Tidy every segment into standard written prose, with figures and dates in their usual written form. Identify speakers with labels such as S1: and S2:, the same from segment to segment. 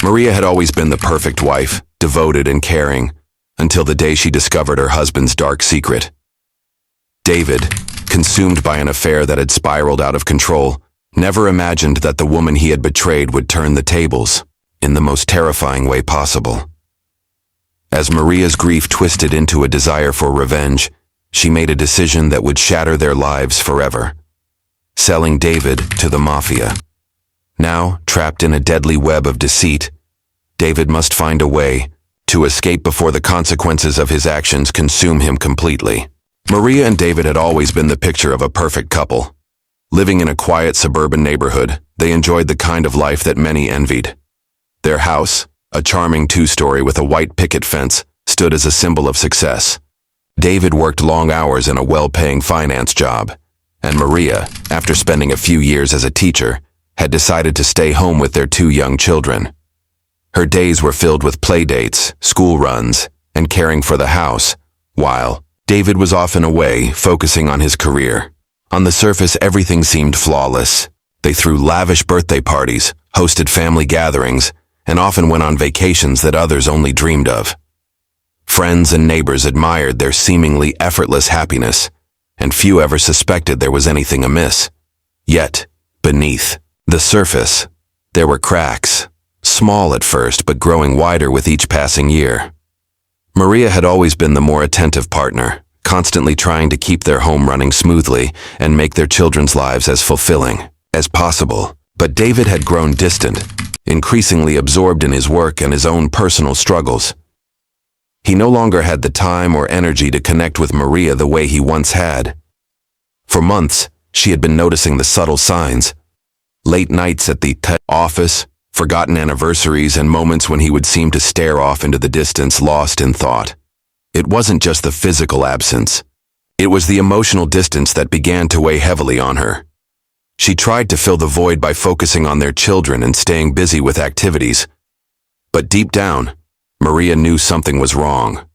S1: Maria had always been the perfect wife, devoted and caring, until the day she discovered her husband's dark secret. David, consumed by an affair that had spiraled out of control, never imagined that the woman he had betrayed would turn the tables, in the most terrifying way possible. As Maria's grief twisted into a desire for revenge, she made a decision that would shatter their lives forever: selling David to the Mafia. Now, trapped in a deadly web of deceit, David must find a way to escape before the consequences of his actions consume him completely. Maria and David had always been the picture of a perfect couple. Living in a quiet suburban neighborhood, they enjoyed the kind of life that many envied. Their house, a charming two-story with a white picket fence, stood as a symbol of success. David worked long hours in a well-paying finance job, and Maria, after spending a few years as a teacher, had decided to stay home with their two young children. Her days were filled with play dates, school runs, and caring for the house, while David was often away, focusing on his career. On the surface, everything seemed flawless. They threw lavish birthday parties, hosted family gatherings, and often went on vacations that others only dreamed of. Friends and neighbors admired their seemingly effortless happiness, and few ever suspected there was anything amiss. Yet, beneath the surface, there were cracks, small at first but growing wider with each passing year. Maria had always been the more attentive partner, constantly trying to keep their home running smoothly and make their children's lives as fulfilling as possible. But David had grown distant, increasingly absorbed in his work and his own personal struggles. He no longer had the time or energy to connect with Maria the way he once had. For months, she had been noticing the subtle signs: late nights at the office, forgotten anniversaries, and moments when he would seem to stare off into the distance, lost in thought. It wasn't just the physical absence. It was the emotional distance that began to weigh heavily on her. She tried to fill the void by focusing on their children and staying busy with activities. But deep down, Maria knew something was wrong.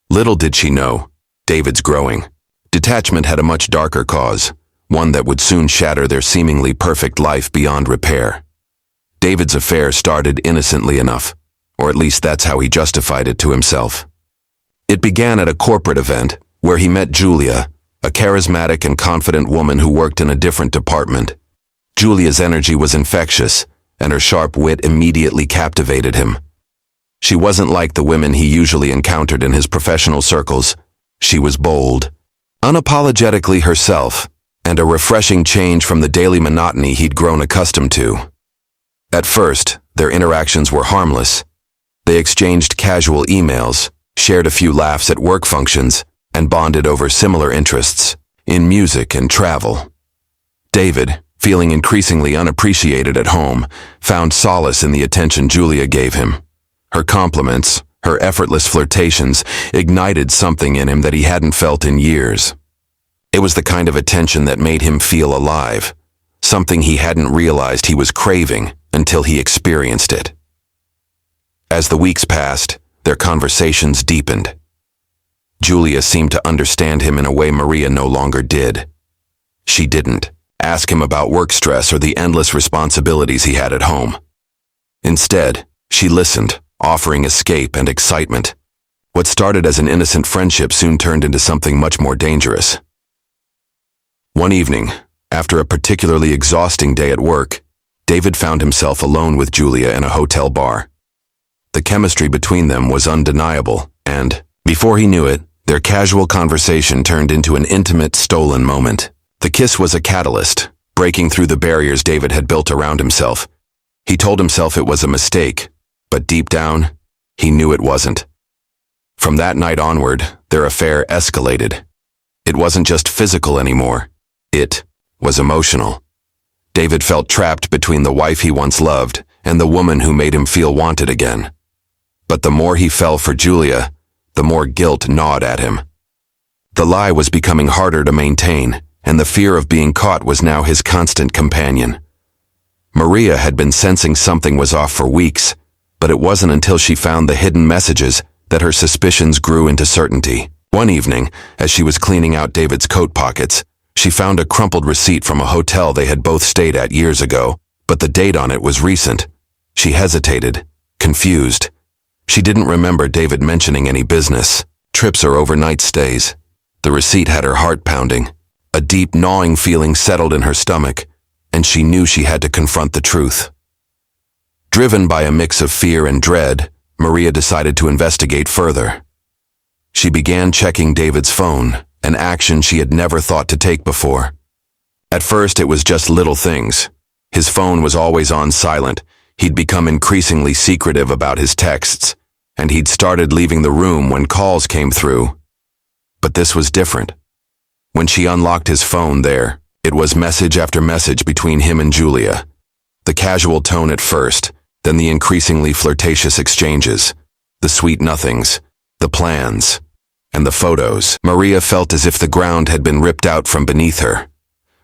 S1: Little did she know, David's growing detachment had a much darker cause, one that would soon shatter their seemingly perfect life beyond repair. David's affair started innocently enough, or at least that's how he justified it to himself. It began at a corporate event where he met Julia, a charismatic and confident woman who worked in a different department. Julia's energy was infectious, and her sharp wit immediately captivated him. She wasn't like the women he usually encountered in his professional circles. She was bold, unapologetically herself, and a refreshing change from the daily monotony he'd grown accustomed to. At first, their interactions were harmless. They exchanged casual emails, shared a few laughs at work functions, and bonded over similar interests in music and travel. David, feeling increasingly unappreciated at home, found solace in the attention Julia gave him. Her compliments, her effortless flirtations, ignited something in him that he hadn't felt in years. It was the kind of attention that made him feel alive, something he hadn't realized he was craving until he experienced it. As the weeks passed, their conversations deepened. Julia seemed to understand him in a way Maria no longer did. She didn't ask him about work stress or the endless responsibilities he had at home. Instead, she listened, offering escape and excitement. What started as an innocent friendship soon turned into something much more dangerous. One evening, after a particularly exhausting day at work, David found himself alone with Julia in a hotel bar. The chemistry between them was undeniable, and, before he knew it, their casual conversation turned into an intimate, stolen moment. The kiss was a catalyst, breaking through the barriers David had built around himself. He told himself it was a mistake, but deep down, he knew it wasn't. From that night onward, their affair escalated. It wasn't just physical anymore. It was emotional. David felt trapped between the wife he once loved and the woman who made him feel wanted again. But the more he fell for Julia, the more guilt gnawed at him. The lie was becoming harder to maintain, and the fear of being caught was now his constant companion. Maria had been sensing something was off for weeks, but it wasn't until she found the hidden messages that her suspicions grew into certainty. One evening, as she was cleaning out David's coat pockets, she found a crumpled receipt from a hotel they had both stayed at years ago, but the date on it was recent. She hesitated, confused. She didn't remember David mentioning any business, trips or overnight stays. The receipt had her heart pounding. A deep, gnawing feeling settled in her stomach, and she knew she had to confront the truth. Driven by a mix of fear and dread, Maria decided to investigate further. She began checking David's phone, an action she had never thought to take before. At first, it was just little things. His phone was always on silent. He'd become increasingly secretive about his texts, and he'd started leaving the room when calls came through. But this was different. When she unlocked his phone there, it was message after message between him and Julia. The casual tone at first, then the increasingly flirtatious exchanges, the sweet nothings, the plans, and the photos. Maria felt as if the ground had been ripped out from beneath her.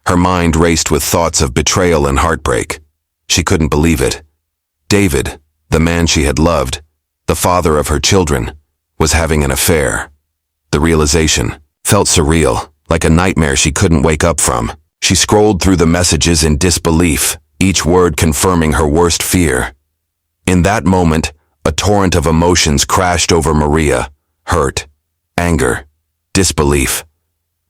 S1: Her mind raced with thoughts of betrayal and heartbreak. She couldn't believe it. David, the man she had loved, the father of her children, was having an affair. The realization felt surreal, like a nightmare she couldn't wake up from. She scrolled through the messages in disbelief, each word confirming her worst fear. In that moment, a torrent of emotions crashed over Maria: hurt, anger, disbelief.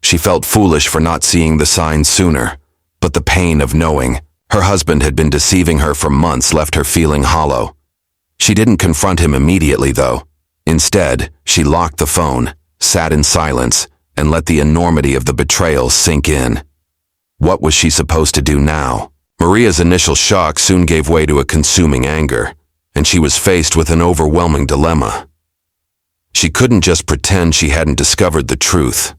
S1: She felt foolish for not seeing the signs sooner, but the pain of knowing her husband had been deceiving her for months left her feeling hollow. She didn't confront him immediately, though. Instead, she locked the phone, sat in silence, and let the enormity of the betrayal sink in. What was she supposed to do now? Maria's initial shock soon gave way to a consuming anger, and she was faced with an overwhelming dilemma. She couldn't just pretend she hadn't discovered the truth.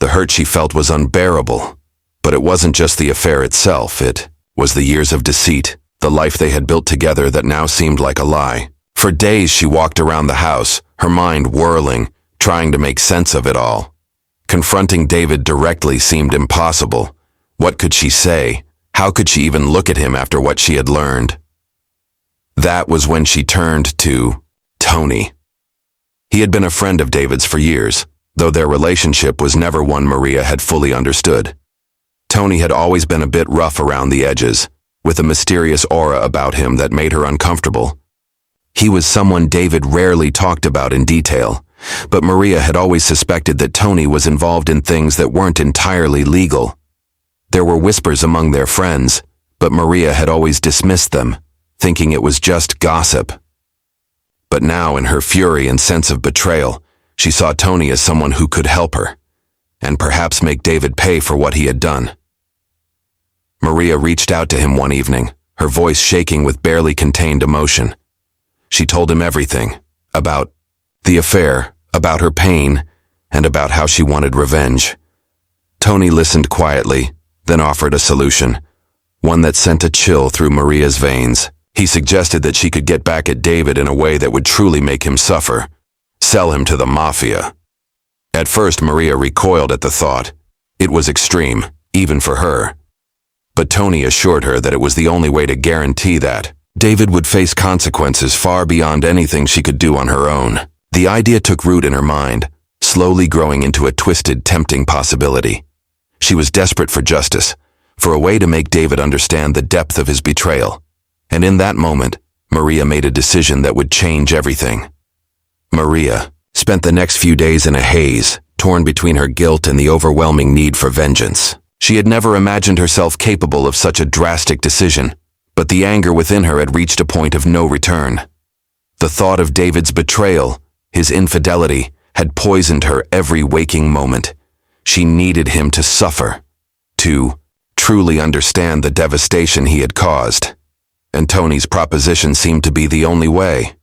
S1: The hurt she felt was unbearable, but it wasn't just the affair itself, it was the years of deceit, the life they had built together that now seemed like a lie. For days she walked around the house, her mind whirling, trying to make sense of it all. Confronting David directly seemed impossible. What could she say? How could she even look at him after what she had learned? That was when she turned to Tony. He had been a friend of David's for years, though their relationship was never one Maria had fully understood. Tony had always been a bit rough around the edges, with a mysterious aura about him that made her uncomfortable. He was someone David rarely talked about in detail, but Maria had always suspected that Tony was involved in things that weren't entirely legal. There were whispers among their friends, but Maria had always dismissed them, thinking it was just gossip. But now, in her fury and sense of betrayal, she saw Tony as someone who could help her, and perhaps make David pay for what he had done. Maria reached out to him one evening, her voice shaking with barely contained emotion. She told him everything, about the affair, about her pain, and about how she wanted revenge. Tony listened quietly, then offered a solution, one that sent a chill through Maria's veins. He suggested that she could get back at David in a way that would truly make him suffer. Sell him to the Mafia. At first, Maria recoiled at the thought. It was extreme, even for her. But Tony assured her that it was the only way to guarantee that David would face consequences far beyond anything she could do on her own. The idea took root in her mind, slowly growing into a twisted, tempting possibility. She was desperate for justice, for a way to make David understand the depth of his betrayal. And in that moment, Maria made a decision that would change everything. Maria spent the next few days in a haze, torn between her guilt and the overwhelming need for vengeance. She had never imagined herself capable of such a drastic decision, but the anger within her had reached a point of no return. The thought of David's betrayal, his infidelity, had poisoned her every waking moment. She needed him to suffer, to truly understand the devastation he had caused. And Tony's proposition seemed to be the only way.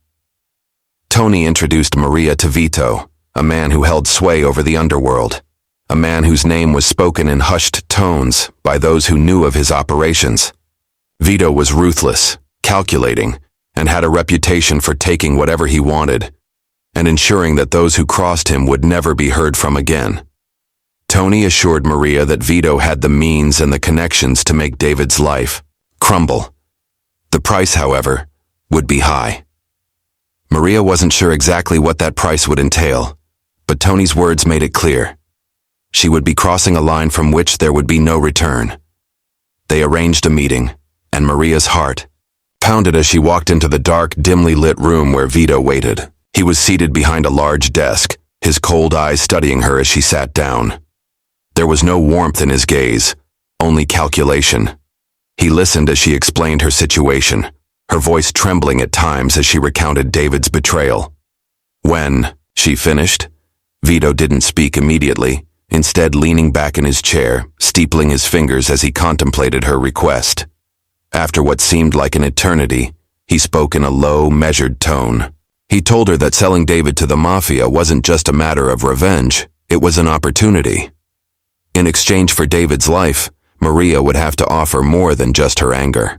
S1: Tony introduced Maria to Vito, a man who held sway over the underworld, a man whose name was spoken in hushed tones by those who knew of his operations. Vito was ruthless, calculating, and had a reputation for taking whatever he wanted, and ensuring that those who crossed him would never be heard from again. Tony assured Maria that Vito had the means and the connections to make David's life crumble. The price, however, would be high. Maria wasn't sure exactly what that price would entail, but Tony's words made it clear. She would be crossing a line from which there would be no return. They arranged a meeting, and Maria's heart pounded as she walked into the dark, dimly lit room where Vito waited. He was seated behind a large desk, his cold eyes studying her as she sat down. There was no warmth in his gaze, only calculation. He listened as she explained her situation, her voice trembling at times as she recounted David's betrayal. When she finished, Vito didn't speak immediately, instead leaning back in his chair, steepling his fingers as he contemplated her request. After what seemed like an eternity, he spoke in a low, measured tone. He told her that selling David to the Mafia wasn't just a matter of revenge, it was an opportunity. In exchange for David's life, Maria would have to offer more than just her anger.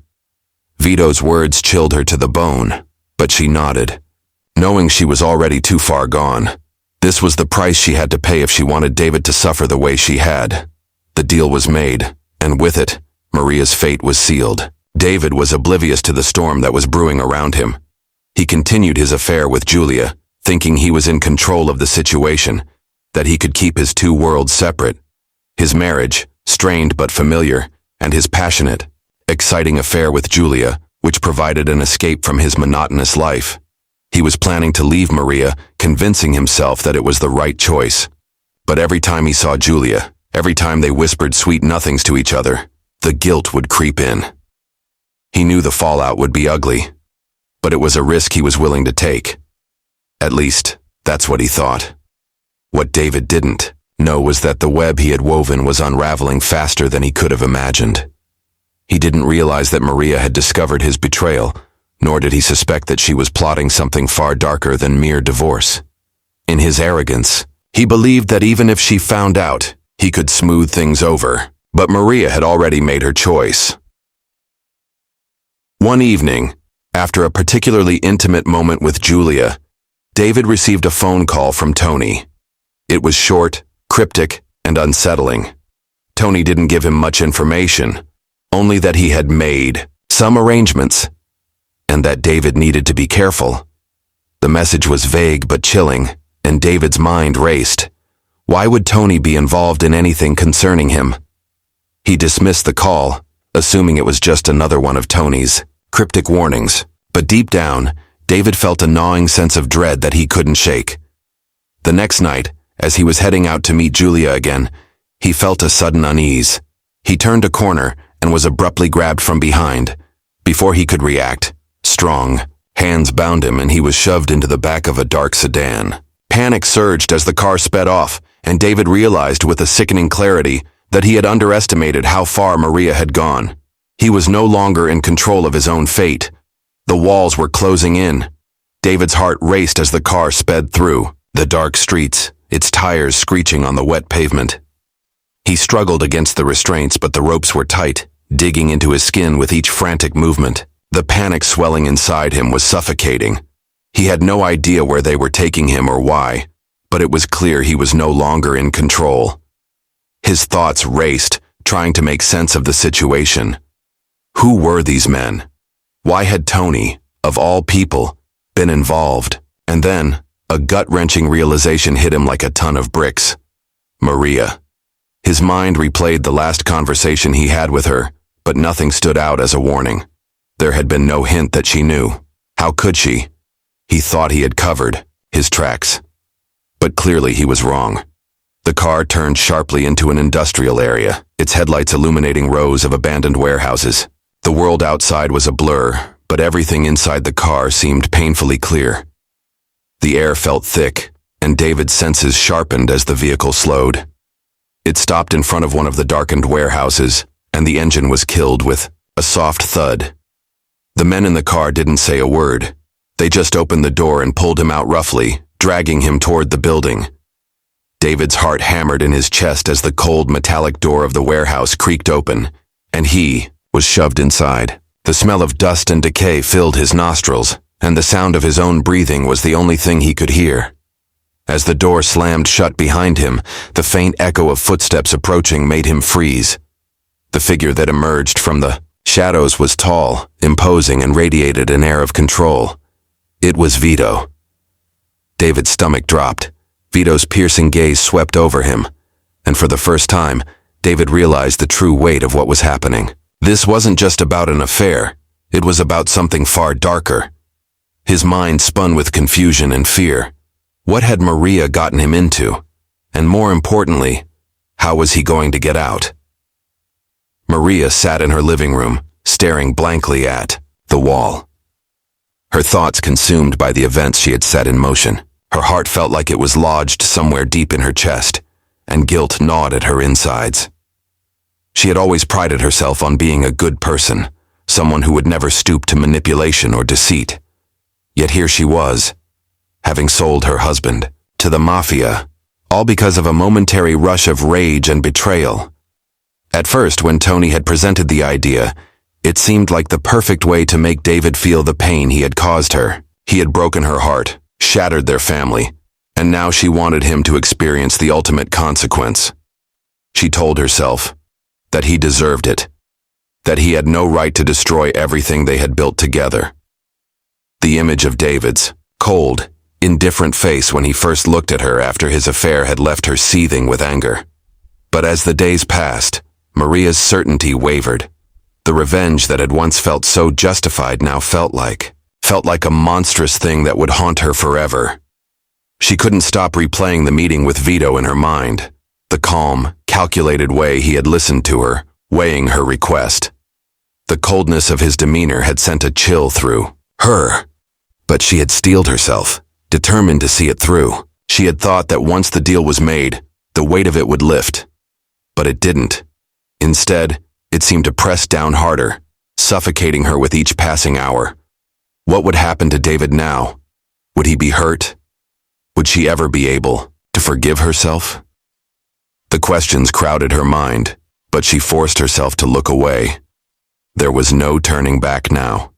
S1: Vito's words chilled her to the bone, but she nodded, knowing she was already too far gone. This was the price she had to pay if she wanted David to suffer the way she had. The deal was made, and with it, Maria's fate was sealed. David was oblivious to the storm that was brewing around him. He continued his affair with Julia, thinking he was in control of the situation, that he could keep his two worlds separate. His marriage, strained but familiar, and his passionate, exciting affair with Julia, which provided an escape from his monotonous life. He was planning to leave Maria, convincing himself that it was the right choice. But every time he saw Julia, every time they whispered sweet nothings to each other, the guilt would creep in. He knew the fallout would be ugly, but it was a risk he was willing to take. At least, that's what he thought. What David didn't know was that the web he had woven was unraveling faster than he could have imagined. He didn't realize that Maria had discovered his betrayal, nor did he suspect that she was plotting something far darker than mere divorce. In his arrogance, he believed that even if she found out, he could smooth things over, but Maria had already made her choice. One evening, after a particularly intimate moment with Julia, David received a phone call from Tony. It was short, cryptic, and unsettling. Tony didn't give him much information, only that he had made some arrangements, and that David needed to be careful. The message was vague but chilling, and David's mind raced. Why would Tony be involved in anything concerning him? He dismissed the call, assuming it was just another one of Tony's cryptic warnings, but deep down, David felt a gnawing sense of dread that he couldn't shake. The next night, as he was heading out to meet Julia again, he felt a sudden unease. He turned a corner and was abruptly grabbed from behind. Before he could react, strong hands bound him and he was shoved into the back of a dark sedan. Panic surged as the car sped off, and David realized with a sickening clarity that he had underestimated how far Maria had gone. He was no longer in control of his own fate. The walls were closing in. David's heart raced as the car sped through the dark streets, its tires screeching on the wet pavement. He struggled against the restraints, but the ropes were tight, digging into his skin with each frantic movement. The panic swelling inside him was suffocating. He had no idea where they were taking him or why, but it was clear he was no longer in control. His thoughts raced, trying to make sense of the situation. Who were these men? Why had Tony, of all people, been involved? And then, a gut-wrenching realization hit him like a ton of bricks. Maria. His mind replayed the last conversation he had with her, but nothing stood out as a warning. There had been no hint that she knew. How could she? He thought he had covered his tracks. But clearly he was wrong. The car turned sharply into an industrial area, its headlights illuminating rows of abandoned warehouses. The world outside was a blur, but everything inside the car seemed painfully clear. The air felt thick, and David's senses sharpened as the vehicle slowed. It stopped in front of one of the darkened warehouses, and the engine was killed with a soft thud. The men in the car didn't say a word. They just opened the door and pulled him out roughly, dragging him toward the building. David's heart hammered in his chest as the cold metallic door of the warehouse creaked open, and he was shoved inside. The smell of dust and decay filled his nostrils, and the sound of his own breathing was the only thing he could hear. As the door slammed shut behind him, the faint echo of footsteps approaching made him freeze. The figure that emerged from the shadows was tall, imposing, and radiated an air of control. It was Vito. David's stomach dropped. Vito's piercing gaze swept over him, and for the first time, David realized the true weight of what was happening. This wasn't just about an affair. It was about something far darker. His mind spun with confusion and fear. What had Maria gotten him into? And more importantly, how was he going to get out? Maria sat in her living room, staring blankly at the wall. Her thoughts consumed by the events she had set in motion. Her heart felt like it was lodged somewhere deep in her chest, and guilt gnawed at her insides. She had always prided herself on being a good person, someone who would never stoop to manipulation or deceit. Yet here she was, having sold her husband to the Mafia, all because of a momentary rush of rage and betrayal. At first, when Tony had presented the idea, it seemed like the perfect way to make David feel the pain he had caused her. He had broken her heart, shattered their family, and now she wanted him to experience the ultimate consequence. She told herself that he deserved it, that he had no right to destroy everything they had built together. The image of David's cold, indifferent face when he first looked at her after his affair had left her seething with anger. But as the days passed, Maria's certainty wavered. The revenge that had once felt so justified now felt like a monstrous thing that would haunt her forever. She couldn't stop replaying the meeting with Vito in her mind, the calm, calculated way he had listened to her, weighing her request. The coldness of his demeanor had sent a chill through her. But she had steeled herself, determined to see it through. She had thought that once the deal was made, the weight of it would lift. But it didn't. Instead, it seemed to press down harder, suffocating her with each passing hour. What would happen to David now? Would he be hurt? Would she ever be able to forgive herself? The questions crowded her mind, but she forced herself to look away. There was no turning back now.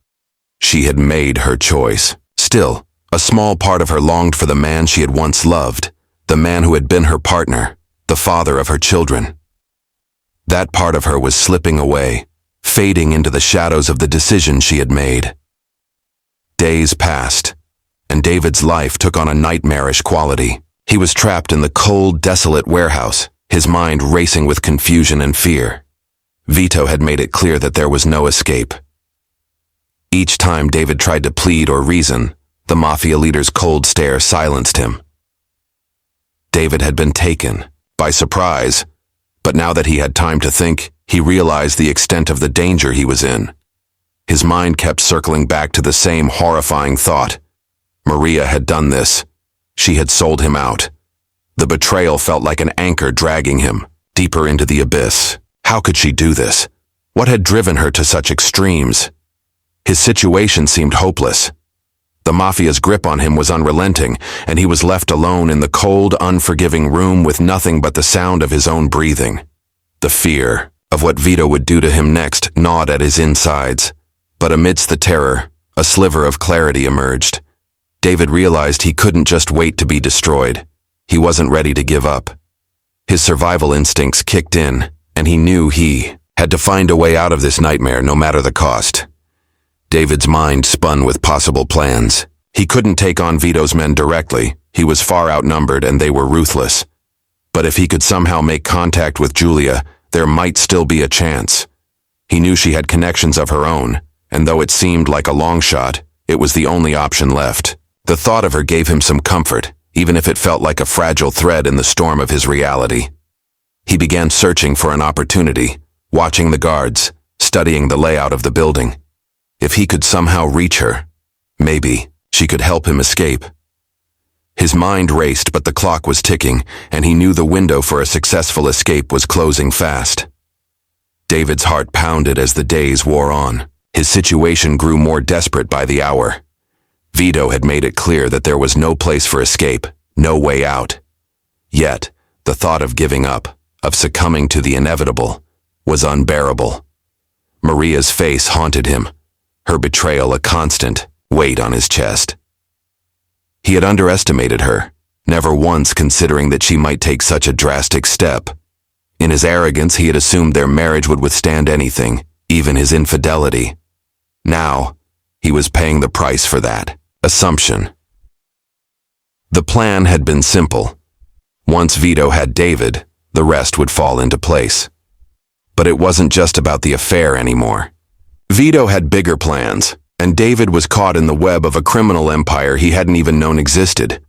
S1: She had made her choice. Still, a small part of her longed for the man she had once loved, the man who had been her partner, the father of her children. That part of her was slipping away, fading into the shadows of the decision she had made. Days passed, and David's life took on a nightmarish quality. He was trapped in the cold, desolate warehouse, his mind racing with confusion and fear. Vito had made it clear that there was no escape. Each time David tried to plead or reason, the Mafia leader's cold stare silenced him. David had been taken by surprise, but now that he had time to think, he realized the extent of the danger he was in. His mind kept circling back to the same horrifying thought. Maria had done this. She had sold him out. The betrayal felt like an anchor dragging him deeper into the abyss. How could she do this? What had driven her to such extremes? His situation seemed hopeless. The Mafia's grip on him was unrelenting, and he was left alone in the cold, unforgiving room with nothing but the sound of his own breathing. The fear of what Vito would do to him next gnawed at his insides. But amidst the terror, a sliver of clarity emerged. David realized he couldn't just wait to be destroyed. He wasn't ready to give up. His survival instincts kicked in, and he knew he had to find a way out of this nightmare no matter the cost. David's mind spun with possible plans. He couldn't take on Vito's men directly. He was far outnumbered and they were ruthless. But if he could somehow make contact with Julia, there might still be a chance. He knew she had connections of her own, and though it seemed like a long shot, it was the only option left. The thought of her gave him some comfort, even if it felt like a fragile thread in the storm of his reality. He began searching for an opportunity, watching the guards, studying the layout of the building. If he could somehow reach her, maybe she could help him escape. His mind raced, but the clock was ticking, and he knew the window for a successful escape was closing fast. David's heart pounded as the days wore on. His situation grew more desperate by the hour. Vito had made it clear that there was no place for escape, no way out. Yet, the thought of giving up, of succumbing to the inevitable, was unbearable. Maria's face haunted him, her betrayal a constant weight on his chest. He had underestimated her, never once considering that she might take such a drastic step. In his arrogance, he had assumed their marriage would withstand anything, even his infidelity. Now, he was paying the price for that assumption. The plan had been simple. Once Vito had David, the rest would fall into place. But it wasn't just about the affair anymore. Vito had bigger plans, and David was caught in the web of a criminal empire he hadn't even known existed.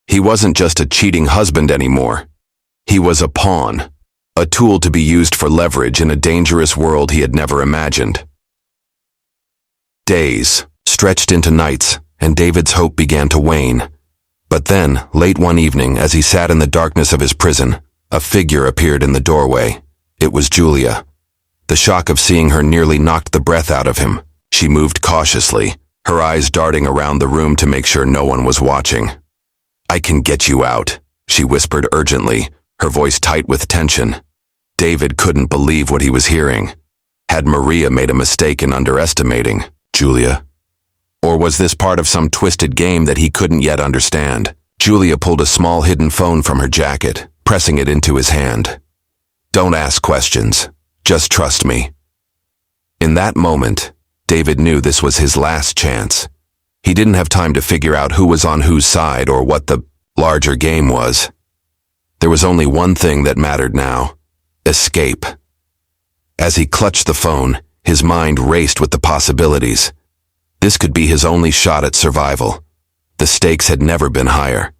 S1: He wasn't just a cheating husband anymore. He was a pawn, a tool to be used for leverage in a dangerous world he had never imagined. Days stretched into nights, and David's hope began to wane. But then, late one evening, as he sat in the darkness of his prison, a figure appeared in the doorway. It was Julia. The shock of seeing her nearly knocked the breath out of him. She moved cautiously, her eyes darting around the room to make sure no one was watching. "I can get you out," she whispered urgently, her voice tight with tension. David couldn't believe what he was hearing. Had Maria made a mistake in underestimating Julia? Or was this part of some twisted game that he couldn't yet understand? Julia pulled a small hidden phone from her jacket, pressing it into his hand. "Don't ask questions. Just trust me." In that moment, David knew this was his last chance. He didn't have time to figure out who was on whose side or what the larger game was. There was only one thing that mattered now: escape. As he clutched the phone, his mind raced with the possibilities. This could be his only shot at survival. The stakes had never been higher.